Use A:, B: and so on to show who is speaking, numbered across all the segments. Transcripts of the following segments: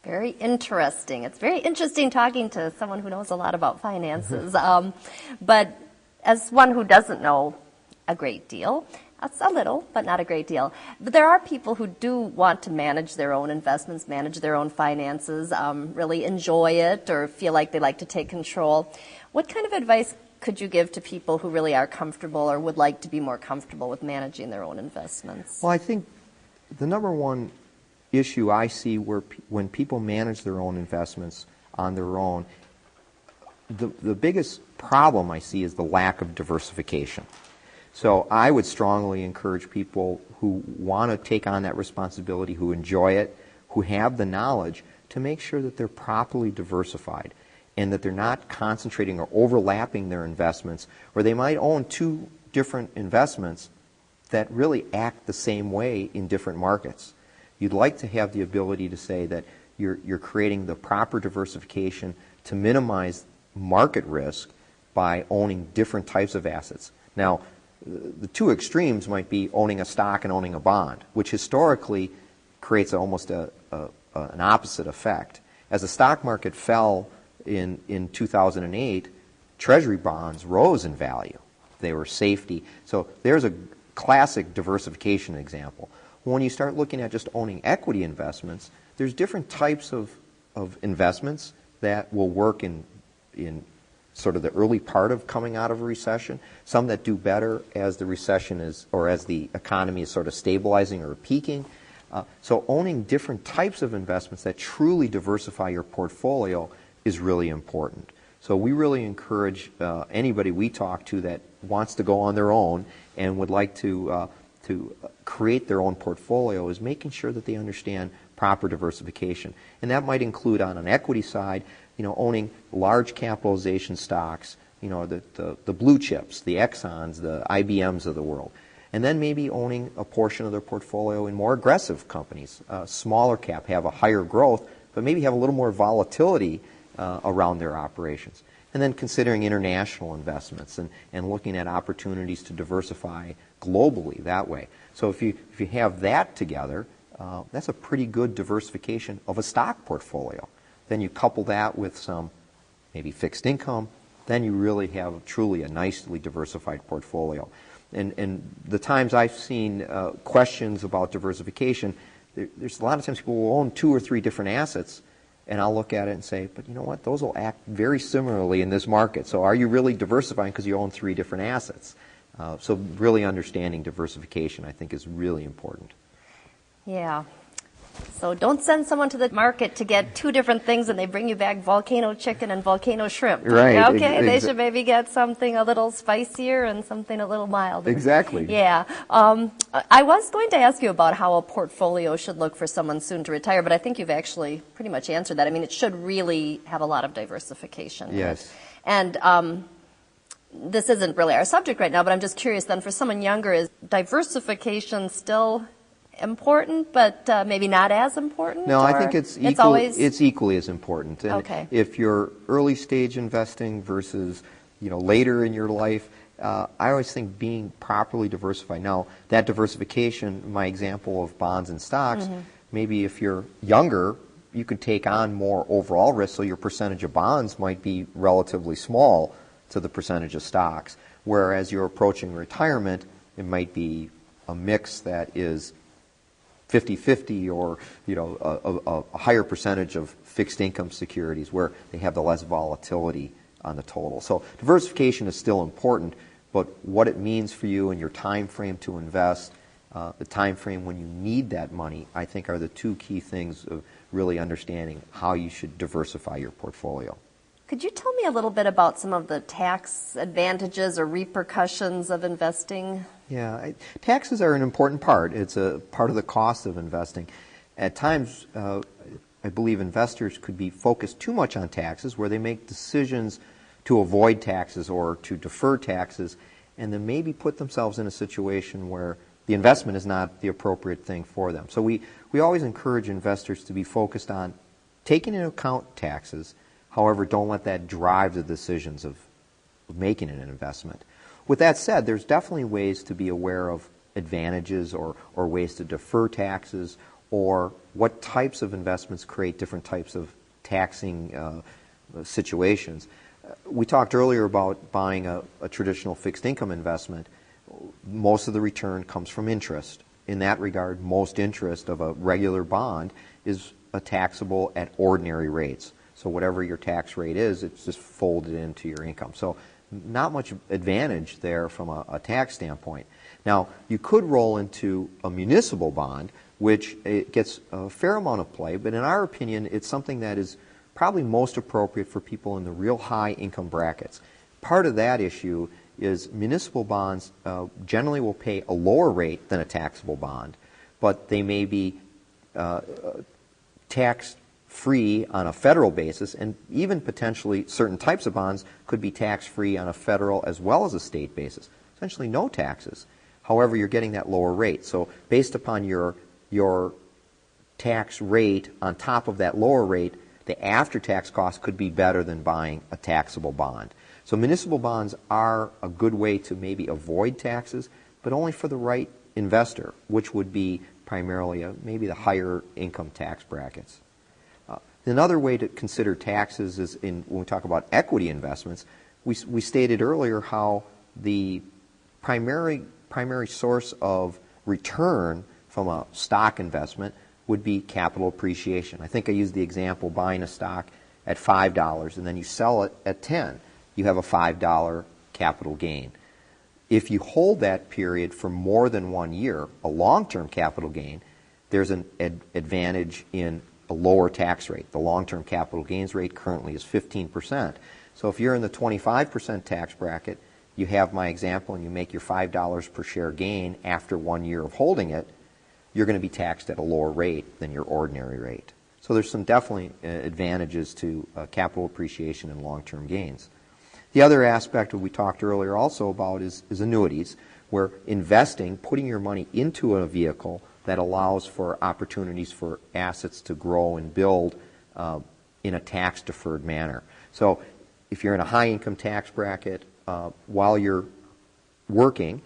A: Very interesting. It's very interesting talking to someone who knows a lot about finances. But as one who doesn't know a great deal, that's a little, but not a great deal. But there are people who do want to manage their own investments, manage their own finances, really enjoy it or feel like they like to take control. What kind of advice could you give to people who really are comfortable or would like to be more comfortable with managing their own investments?
B: Well, I think the number one issue I see when people manage their own investments on their own, the biggest problem I see is the lack of diversification. So I would strongly encourage people who want to take on that responsibility, who enjoy it, who have the knowledge, to make sure that they're properly diversified and that they're not concentrating or overlapping their investments, or they might own two different investments that really act the same way in different markets. You'd like to have the ability to say that you're creating the proper diversification to minimize market risk by owning different types of assets. Now, the two extremes might be owning a stock and owning a bond, which historically creates almost an opposite effect. As the stock market fell in 2008, Treasury bonds rose in value. They were safety. So there's a classic diversification example. When you start looking at just owning equity investments, there's different types of investments that will work in sort of the early part of coming out of a recession, some that do better as the recession is, or as the economy is sort of stabilizing or peaking. So owning different types of investments that truly diversify your portfolio is really important. So we really encourage anybody we talk to that wants to go on their own and would like to create their own portfolio is making sure that they understand proper diversification. And that might include on an equity side, owning large capitalization stocks, the blue chips, the Exxons, the IBMs of the world. And then maybe owning a portion of their portfolio in more aggressive companies, smaller cap, have a higher growth, but maybe have a little more volatility around their operations. And then considering international investments and looking at opportunities to diversify globally that way. So if you have that together, that's a pretty good diversification of a stock portfolio. Then you couple that with some maybe fixed income, then you really have truly a nicely diversified portfolio. And the times I've seen questions about diversification, there's a lot of times people will own 2 or 3 different assets, and I'll look at it and say, but you know what, those will act very similarly in this market. So are you really diversifying because you own 3 different assets? So really understanding diversification, I think, is really important.
A: Yeah. So don't send someone to the market to get 2 different things and they bring you back volcano chicken and volcano shrimp.
B: Right.
A: Okay, they should maybe get something a little spicier and something a little milder.
B: Exactly.
A: Yeah. I was going to ask you about how a portfolio should look for someone soon to retire, but I think you've actually pretty much answered that. I mean, it should really have a lot of diversification.
B: Yes.
A: And this isn't really our subject right now, but I'm just curious then, for someone younger, is diversification still important, but maybe not as important?
B: No, I think it's equally as important. And
A: okay.
B: If you're early stage investing versus later in your life, I always think being properly diversified. Now, that diversification, my example of bonds and stocks, maybe if you're younger, you could take on more overall risk, so your percentage of bonds might be relatively small to the percentage of stocks. Whereas you're approaching retirement, it might be a mix that is 50-50 or a higher percentage of fixed income securities where they have the less volatility on the total. So diversification is still important, but what it means for you and your time frame to invest, the time frame when you need that money, I think are the 2 key things of really understanding how you should diversify your portfolio.
A: Could you tell me a little bit about some of the tax advantages or repercussions of investing?
B: Yeah, taxes are an important part. It's a part of the cost of investing. At times, I believe investors could be focused too much on taxes, where they make decisions to avoid taxes or to defer taxes, and then maybe put themselves in a situation where the investment is not the appropriate thing for them. So we always encourage investors to be focused on taking into account taxes. However, don't let that drive the decisions of making an investment. With that said, there's definitely ways to be aware of advantages or ways to defer taxes or what types of investments create different types of taxing situations. We talked earlier about buying a traditional fixed income investment. Most of the return comes from interest. In that regard, most interest of a regular bond is taxable at ordinary rates. So whatever your tax rate is, it's just folded into your income. So not much advantage there from a tax standpoint. Now, you could roll into a municipal bond, which it gets a fair amount of play, but in our opinion, it's something that is probably most appropriate for people in the real high income brackets. Part of that issue is municipal bonds generally will pay a lower rate than a taxable bond, but they may be taxed free on a federal basis, and even potentially certain types of bonds could be tax-free on a federal as well as a state basis. Essentially no taxes. However, you're getting that lower rate. So based upon your tax rate on top of that lower rate, the after-tax cost could be better than buying a taxable bond. So municipal bonds are a good way to maybe avoid taxes, but only for the right investor, which would be primarily maybe the higher income tax brackets. Another way to consider taxes is when we talk about equity investments. We stated earlier how the primary source of return from a stock investment would be capital appreciation. I think I used the example buying a stock at $5 and then you sell it at $10. You have a $5 capital gain. If you hold that period for more than 1 year, a long-term capital gain, there's an advantage in a lower tax rate. The long-term capital gains rate currently is 15%. So if you're in the 25% tax bracket, you have my example and you make your $5 per share gain after 1 year of holding it, you're going to be taxed at a lower rate than your ordinary rate. So there's some definitely advantages to capital appreciation and long-term gains. The other aspect that we talked earlier also about is annuities, where investing, putting your money into a vehicle that allows for opportunities for assets to grow and build in a tax-deferred manner. So if you're in a high-income tax bracket while you're working,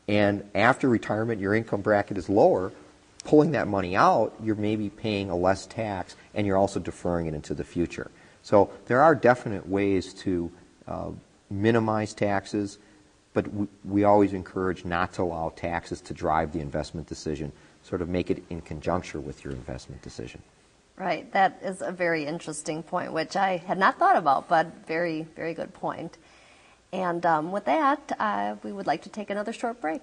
B: and after retirement your income bracket is lower, pulling that money out, you're maybe paying a less tax, and you're also deferring it into the future. So there are definite ways to minimize taxes, but we always encourage not to allow taxes to drive the investment decision. Sort of make it in conjunction with your investment decision.
A: Right. That is a very interesting point, which I had not thought about, but very, very good point. And with that, we would like to take another short break.